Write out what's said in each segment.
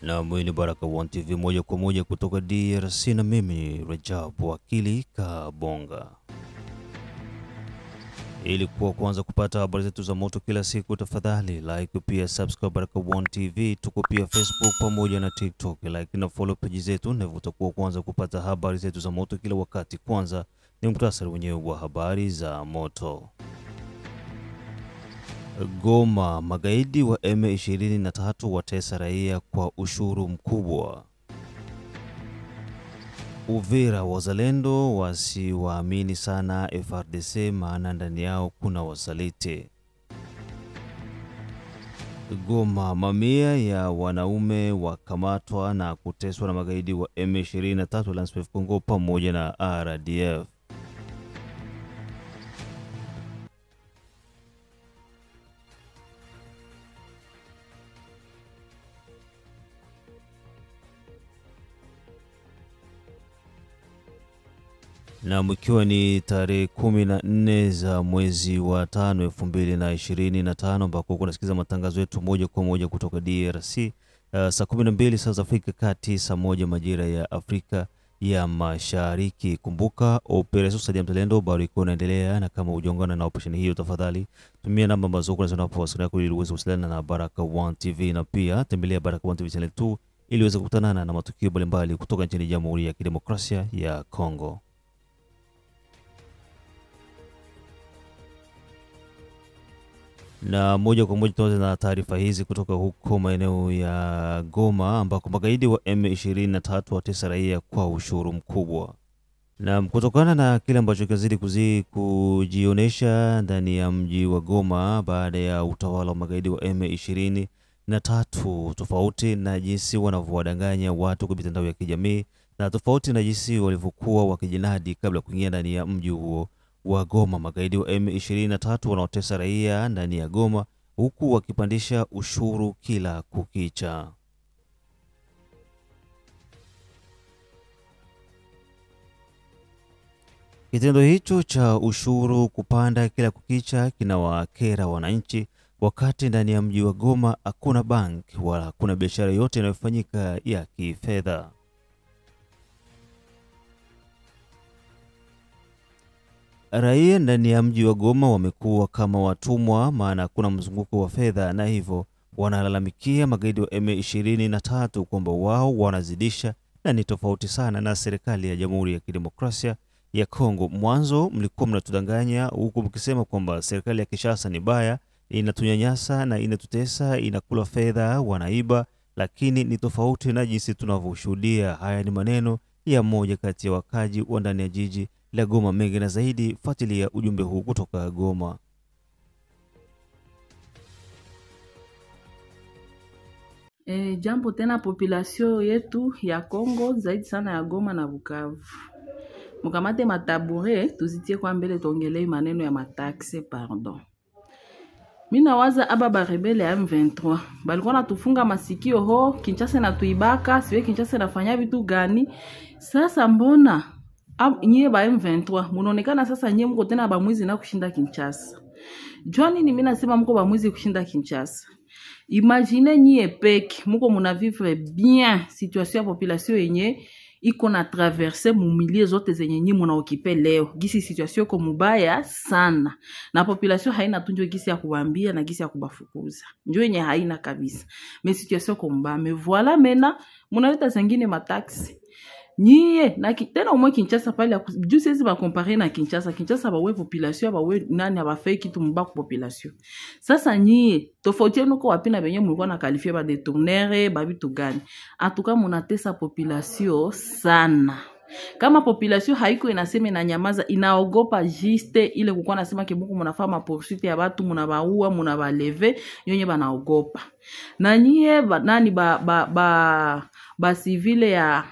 Na mwini Baraka One TV moja kwa moja kutoka DRC, na mimi Rajab Wakili Kabonga. Ili kuwa kwanza kupata habari zetu za moto kila siku, tafadhali like pia subscribe Baraka One TV. Tuko pia Facebook pamoja na TikTok, like na follow page zetu, na utakuwa kwanza kupata habari zetu za moto kila wakati. Kwanza ni muhtasari wenyewe wa habari za moto. Goma, magaidi wa M23 watesa raia kwa ushuru mkubwa. Uvira, wazalendo wasiwaamini sana FARDC maana ndani yao kuna wasaliti. Goma, mamia ya wanaume wakamatwa na kuteswa na magaidi wa M23 Lanspeuf Congo pamoja na RDF. Na mkiwa ni tarehe 14 za mwezi wa 5 2025, ambako kunasikiza matangazo yetu moja kwa moja kutoka DRC, saa 12 saa za Afrika Kati, saa 1 majira ya Afrika ya Mashariki. Kumbuka Operation Saidia Mzalendo bado iko inaendelea, na kama hujaungana na operation hiyo, tafadhali tumia namba ambazo kuna zinapowasiliana yako ili uweze kuwasiliana na Baraka One TV, na pia tembelea Baraka One TV channel 2 ili uweze kukutana na matukio mbalimbali kutoka nchini Jamhuri ya Kidemokrasia ya Kongo. Na moja kwa moja tuanze na taarifa hizi kutoka huko maeneo ya Goma, ambako magaidi wa M23 watesa raia kwa ushuru mkubwa. Na kutokana na kile ambacho kazidi kujionesha ndani ya mji wa Goma baada ya utawala wa magaidi wa M23, tofauti na jinsi wanavyowadanganya watu kwa mitandao ya kijamii, na tofauti na jinsi walivyokuwa wakijinadi kabla kuingia ndani ya mji huo wa Goma, magaidi wa M23 wanaotesa raia ndani ya Goma huku wakipandisha ushuru kila kukicha. Kitendo hicho cha ushuru kupanda kila kukicha kinawakera wananchi, wakati ndani ya mji wa Goma hakuna bank wala hakuna biashara yote inayofanyika ya kifedha. Raia ndani ya mji wa Goma wamekuwa kama watumwa, maana hakuna mzunguko wa fedha, na hivyo wanalalamikia magaidi wa M23 kwamba wao wanazidisha na ni tofauti sana na serikali ya Jamhuri ya Kidemokrasia ya Kongo. Mwanzo mlikuwa mnatudanganya huku mkisema kwamba serikali ya Kinshasa ni baya, inatunyanyasa na inatutesa, inakula fedha, wanaiba, lakini ni tofauti na jinsi tunavyoshuhudia. Haya ni maneno ya mmoja kati ya wakaji wa ndani ya jiji la Goma. Mengi na zaidi, fuatilia ujumbe huu kutoka Goma. Jambo tena population yetu ya Kongo, zaidi sana ya Goma na Bukavu. Mukamate matabure tuzitie kwa mbele, tuongelee maneno ya mataxe pardon. Mina waza aba barebele ya M23 balikuwa natufunga masikio ho, Kinshasa na tuibaka, siwe Kinshasa nafanya vitu gani? Sasa mbona nyie ba M23 munaonekana sasa nyie mko tena ba mwizi na kushinda Kinshasa? Jwani ni mimi nasema mko ba mwizi kushinda Kinshasa. Imagine nyie peke mko muna vivre bien situation ya population yenye iko na traverser mumilie zote zenye nyie muna okipe leo. Gisi situation ko mubaya sana, na population haina tunjo gisi ya kubambia na gisi ya kubafukuza. Njo yenye haina kabisa. Mais situation ko mbaya. Me voilà mena munaleta zingine mataxi. Nyie na tena umwe Kinshasa pale juu sisi ba comparer na Kinshasa ba we population ba we nani aba fake kitu mbako population. Sasa nyie tofauti yenu kwa wapi na benye mlikuwa na qualifier ba détourneur ba bitu gani? Atuka munatesa population sana. Kama population haiko inasema na nyamaza, inaogopa juste ile kukuwa nasema kibuku munafanya poursuite ya watu, munabaua, munabaleve, nyonye banaogopa. Na nyie nani ba civile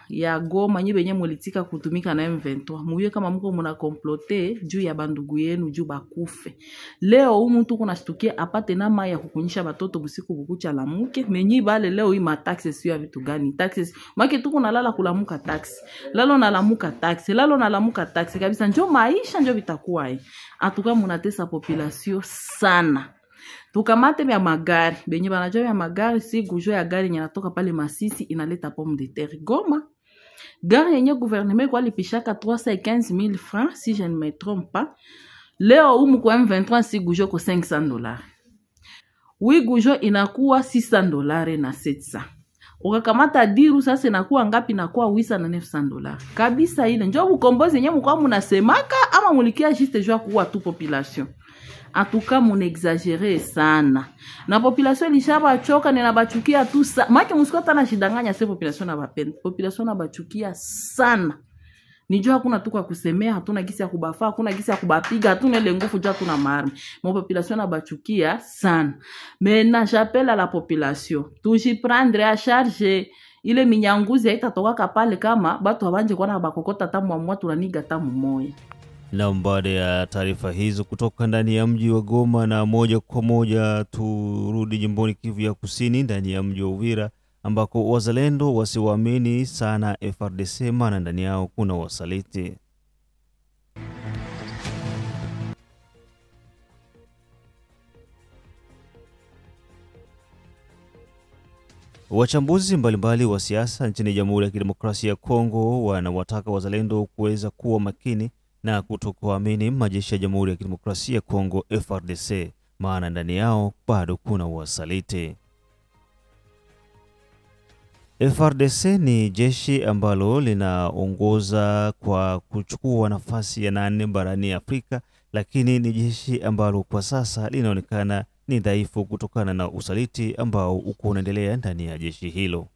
ya Goma nyie benye mulitika kutumika na M23, muye kama mko muna komplote juu ya bandugu yenu juu bakufe. Leo mtu kuna shtukia apate na maya kukunyisha batoto busiku bukucha lamuke, menyi bale leo hii mataxe sio ya vitu gani? Taxes make tuko nalala kulamuka taxi, lalo nalamuka taxi, lalo nalamuka taxi kabisa. Njo maisha njo bitakuwa hii. Atuka munatesa population sana. Tukamate vya magari, benye banajua vya magari, si gujo ya gari yenye natoka pale Masisi inaleta pomme de terre Goma. Gari yenye gouvernement kwa lipishaka 315,000 francs si je ne me trompe pas. Leo umu kwa M23 si gujo ko $500. Oui gujo inakuwa $600 na 700. Ukakamata diru sasa inakuwa ngapi? Inakuwa $800 na $900. Kabisa ile njo ukombozi yenye mko munasemaka ama mulikia juste jua kuwa tu population. En tout cas mon exagéré sana. Na population ilishaba choka na bachukia tu sana. Maki musikota na shidanganya se population na bapenda. Population na bachukia sana. Nijua hakuna tu kwa kusemea, hatuna gisi ya kubafa, hakuna gisi ya kubapiga, hatuna ile nguvu jua tuna marmi. Mon population na bachukia sana. Maintenant j'appelle à la population. Tuji prendre à charge ile minyanguzi haitatoka pale kama batu wabanje kwa na bakokota tamu mwa tunaniga tamu moya. Na baada ya taarifa hizo kutoka ndani ya mji wa Goma, na moja kwa moja turudi jimboni Kivu ya Kusini, ndani ya mji wa Uvira ambako wazalendo wasiwaamini sana FARDC maana ndani yao kuna wasaliti. Wachambuzi mbalimbali wa siasa nchini Jamhuri ya Kidemokrasia ya Kongo wanawataka wazalendo kuweza kuwa makini na kutokuamini majeshi ya Jamhuri ya Kidemokrasia ya Kongo FARDC maana ndani yao bado kuna wasaliti. FARDC ni jeshi ambalo linaongoza kwa kuchukua nafasi ya 8 barani Afrika, lakini ni jeshi ambalo kwa sasa linaonekana ni dhaifu kutokana na usaliti ambao uko unaendelea ndani ya jeshi hilo.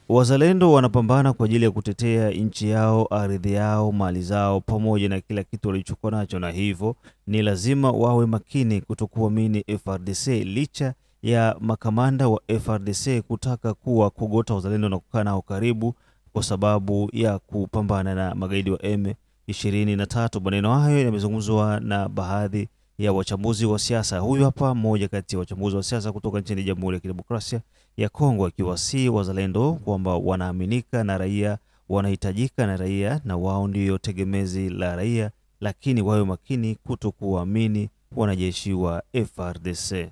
Wazalendo wanapambana kwa ajili ya kutetea nchi yao, ardhi yao, mali zao pamoja na kila kitu walichokuwa nacho, na hivyo ni lazima wawe makini kutokuamini FARDC licha ya makamanda wa FARDC kutaka kuwa kugota wazalendo na kukaa nao karibu kwa sababu ya kupambana na magaidi wa M23. Maneno hayo yamezungumzwa na baadhi ya wachambuzi wa siasa. Huyu hapa mmoja kati ya wachambuzi wa siasa kutoka nchini Jamhuri ya Kidemokrasia ya Kongo akiwasi wazalendo kwamba wanaaminika na raia, wanahitajika na raia na wao ndio tegemezi la raia, lakini wawe makini kutokuamini wanajeshi wa FARDC.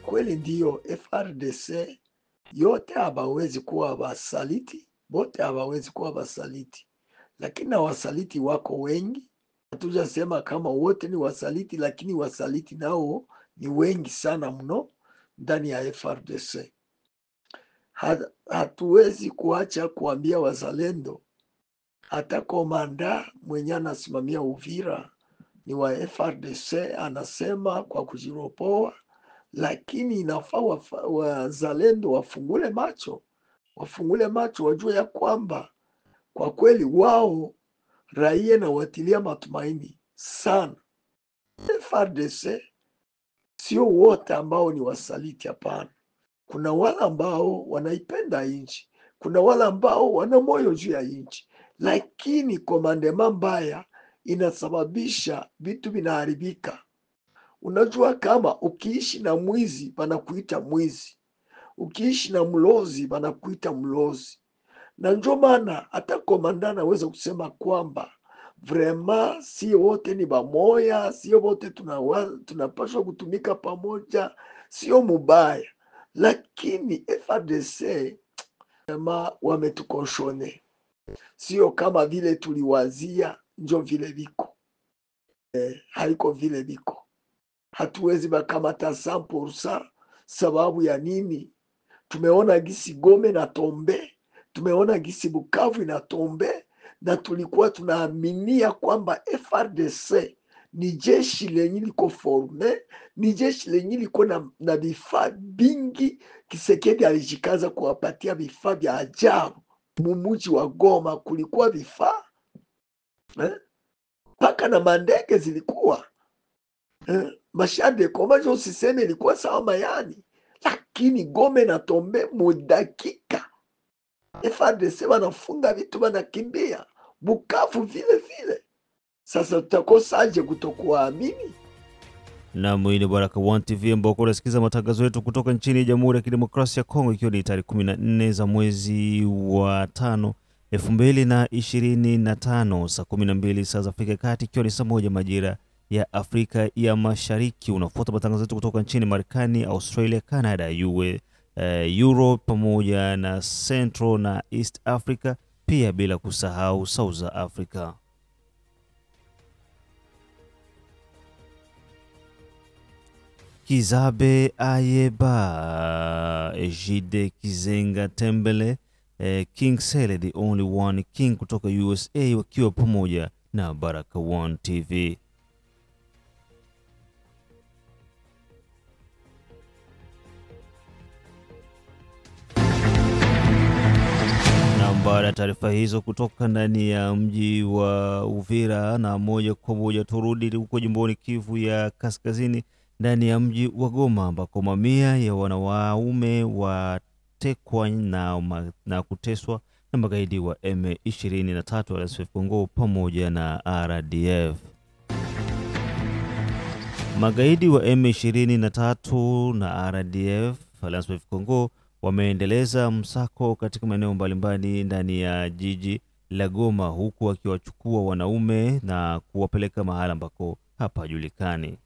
Kweli ndio FARDC yote hawawezi kuwa wasaliti, bote hawawezi kuwa wasaliti, lakini na wasaliti wako wengi. Hatujasema kama wote ni wasaliti, lakini wasaliti nao ni wengi sana mno ndani ya FARDC. Hatuwezi kuacha kuambia wazalendo, hata komanda mwenye anasimamia Uvira ni wa FARDC anasema kwa kujiropoa, lakini inafaa wazalendo wafungule macho, wajue ya kwamba kwa kweli wao raia na watilia matumaini sana. FARDC sio wote ambao ni wasaliti, hapana. Kuna wale ambao wanaipenda nchi, kuna wale ambao wana moyo juu ya nchi, lakini komandema mbaya inasababisha vitu vinaharibika. Unajua kama ukiishi na mwizi wanakuita mwizi, ukiishi na mlozi wanakuita mlozi. Na ndio maana hata komanda anaweza kusema kwamba vrema si wote ni bamoya, sio wote tunapaswa kutumika pamoja, sio mubaya, lakini FARDC vrema wametukonshone, sio kama vile tuliwazia njo vile viko. Haiko vile viko. Hatuwezi bakamata 100%. Sababu ya nini? Tumeona gisi Gome na Tombe, tumeona gisi Bukavu na Tombe, na tulikuwa tunaaminia kwamba FARDC ni jeshi lenye liko forme, ni jeshi lenye liko na vifaa bingi. Kisekedi alijikaza kuwapatia vifaa vya ajabu. Mumuji wa Goma kulikuwa vifaa paka na mandege zilikuwa mashade komajo, usiseme ilikuwa sawa mayani, lakini Gome na Tombe mudakika FARDC wanafunga vitu wanakimbia. Bukavu vile vile. Sasa tutakosaje kutokuamini? Na mwini Baraka One TV ambao unasikiza matangazo yetu kutoka nchini Jamhuri ya Kidemokrasia ya Kongo, ikiwa ni tarehe 14 za mwezi wa 5 2025 saa 12 saa za Afrika Kati, ikiwa ni saa 1 majira ya Afrika ya Mashariki. Unafuata matangazo yetu kutoka nchini Marekani, Australia, Canada, Europe pamoja na Central na East Africa, pia bila kusahau South Africa. Kizabe Ayeba, Ejide Kizenga Tembele, King Sele the only one king kutoka USA, wakiwa pamoja na Baraka One TV. Baada ya taarifa hizo kutoka ndani ya mji wa Uvira, na moja kwa moja turudi huko jimboni Kivu ya Kaskazini, ndani ya mji wa Goma ambako mamia ya wanaume watekwa na kuteswa na magaidi wa M23 wa RSF Congo pamoja na RDF. Magaidi wa M23 na RDF wa RSF Congo wameendeleza msako katika maeneo mbalimbali ndani ya jiji la Goma, huku wakiwachukua wanaume na kuwapeleka mahala ambako hapajulikani.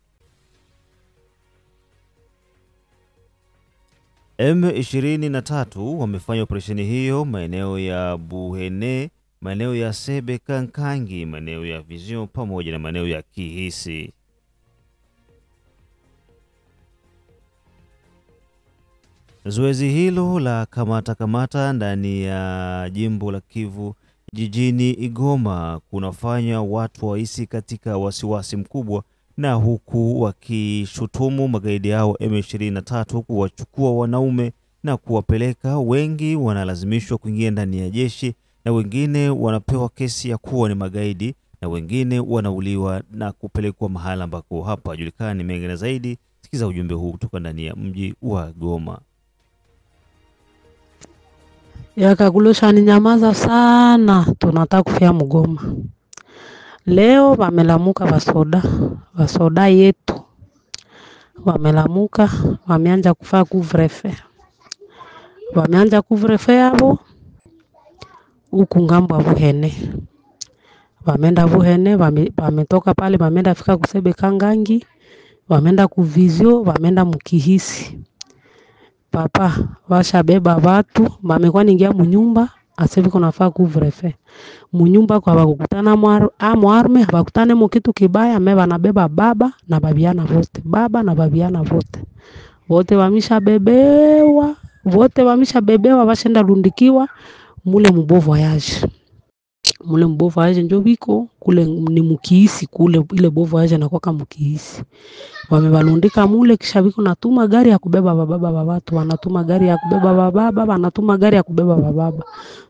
M23 wamefanya operesheni hiyo maeneo ya Buhene, maeneo ya Sebe Kankangi, maeneo ya Vision pamoja na maeneo ya Kihisi. Zoezi hilo la kamata ndani ya jimbo la Kivu jijini Igoma kunafanya watu wahisi katika wasiwasi mkubwa, na huku wakishutumu magaidi hao M23 kuwachukua wanaume na kuwapeleka. Wengi wanalazimishwa kuingia ndani ya jeshi, na wengine wanapewa kesi ya kuwa ni magaidi, na wengine wanauliwa na kupelekwa mahala ambako hapajulikani. Mengine zaidi, sikiza ujumbe huu kutoka ndani ya mji wa Goma. Yakagulusha ni nyamaza sana, tunataka kufia Mgoma. Leo wamelamuka vasoda yetu. Wamelamuka, wameanza kufaa kuvrefe. Wameanza kuvrefe hapo huku ngambo wa Buhene. Wameenda Buhene, wametoka pale, wameenda fika kusebe Kangangi, wameenda kuvizio, wameenda Mkihisi. Papa washabeba watu, wamekuwa ningia munyumba, asevi kunafaa kuvrefe. Munyumba kwa wakukutana arme, wakutane mukitu kibaya, meba nabeba baba na babiana vote. Baba na babiana vote. Vote wamisha bebewa, washenda lundikiwa, mule mbovu ayaji. Mule mbovu ayaji njo biko, kule ni Mkihisi, kule ile bovu ayaji na kwaka Mkihisi. Wamebalundika mule, kisha biko natuma gari ya kubeba bababa babatu, wanatuma gari ya kubeba bababa, wanatuma gari ya kubeba bababa.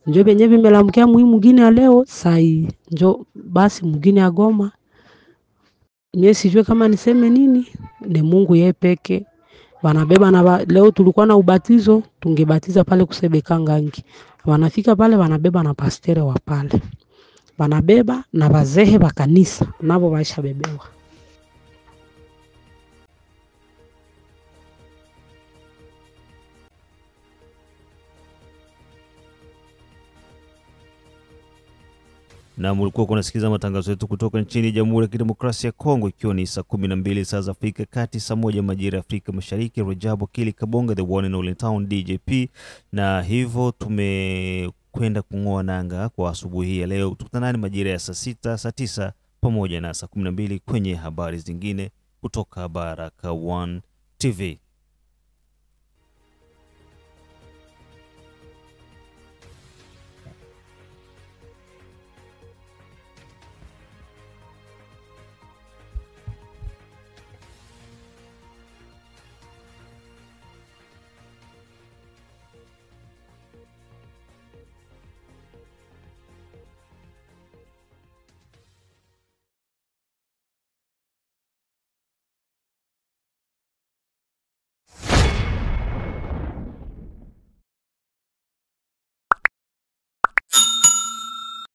Njo benye vimelamkia muhimu gini ya leo, sai njo basi mgini ya Goma. Nye sijue kama niseme nini, ni Mungu ye peke. Wanabeba na leo tulikuwa na ubatizo, tungebatiza pale kusebe Kangangi. Wanafika pale, wanabeba na pastere wa pale. Wanabeba na bazehe wa kanisa, nabo waisha bebewa. Na mlikuwa kunasikiza matangazo yetu kutoka nchini Jamhuri ya Kidemokrasia ya Kongo, ikiwa ni saa 12 saa za Afrika Kati, saa 1 majira ya Afrika Mashariki. Rajabu Kili Kabonga, the one and only town DJP, na hivyo tumekwenda kungoa nanga kwa asubuhi ya leo. Tukutanani majira ya saa 6, saa 9 pamoja na saa 12 kwenye habari zingine kutoka Baraka One TV.